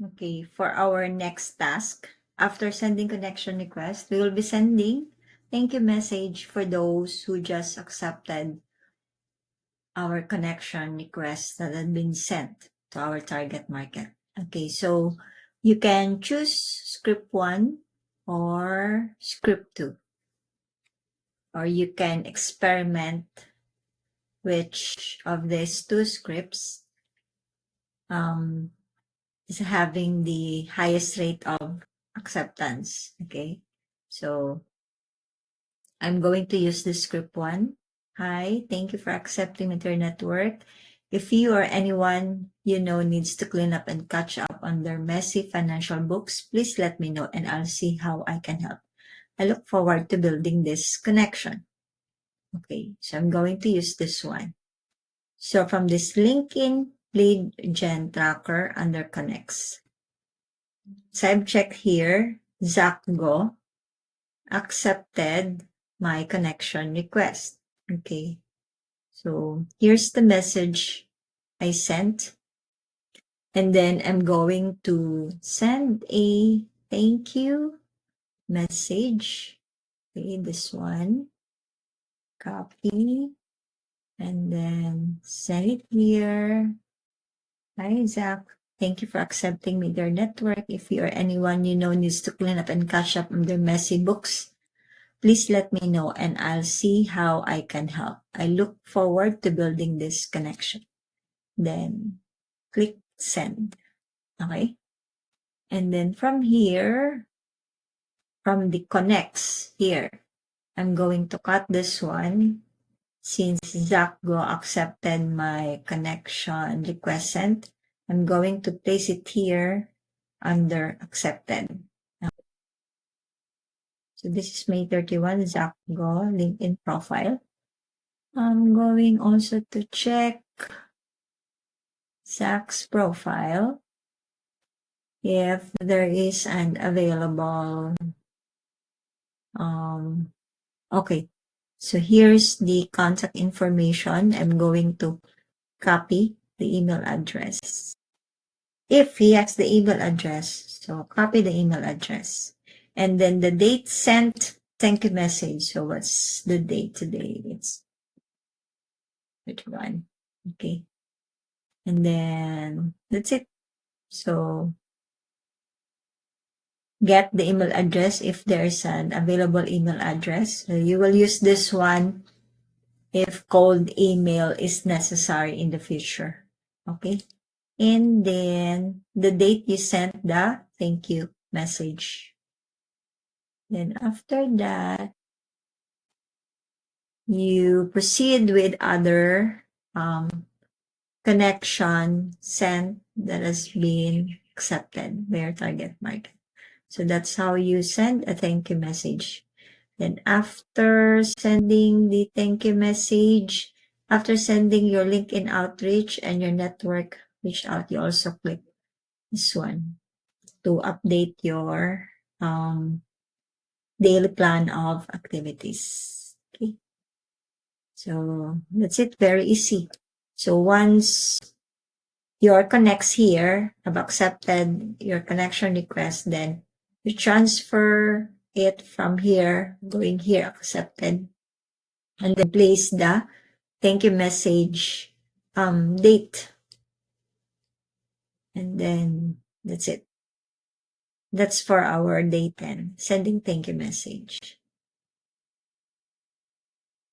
Okay, for our next task, after sending connection request, we will be sending thank you message for those who just accepted our connection request that had been sent to our target market. Okay, so you can choose script 1 or script 2, or you can experiment which of these two scripts is having the highest rate of acceptance. Okay, so I'm going to use the script 1. Hi, thank you for accepting with your network. If you or anyone you know needs to clean up and catch up on their messy financial books, please let me know and I'll see how I can help. I look forward to building this connection. Okay, so I'm going to use this one. So from this LinkedIn lead gen tracker under connects. So I've checked here, Zach Go accepted my connection request. Okay, so here's the message I sent. And then I'm going to send a thank you message. Okay, this one. Copy. And then send it here. Hi, Zach. Thank you for accepting me their network. If you or anyone you know needs to clean up and catch up on their messy books, please let me know and I'll see how I can help. I look forward to building this connection. Then click send. Okay? And then from here, from the connects here, I'm going to cut this one since Zach Go accepted my connection request sent. I'm going to place it here under accepted. So this is May 31, Zach Go LinkedIn profile. I'm going also to check Zach's profile if there is an available okay, so here's the contact information. I'm going to copy the email address. If he has the email address, so copy the email address. And then the date sent, thank you message. So what's the date today? It's 31. Okay. And then that's it. So get the email address if there's an available email address. So you will use this one if cold email is necessary in the future. Okay. And then the date you sent the thank you message. Then after that, you proceed with other connection sent that has been accepted by your target market. So that's how you send a thank you message. Then after sending the thank you message, after sending your LinkedIn outreach and your network reach out, you also click this one to update your daily plan of activities. Okay. So that's it. Very easy. So once your connects here have accepted your connection request, then you transfer it from here, going here, accepted, and then place the thank you message date. And then that's it. That's for our day 10, sending thank you message.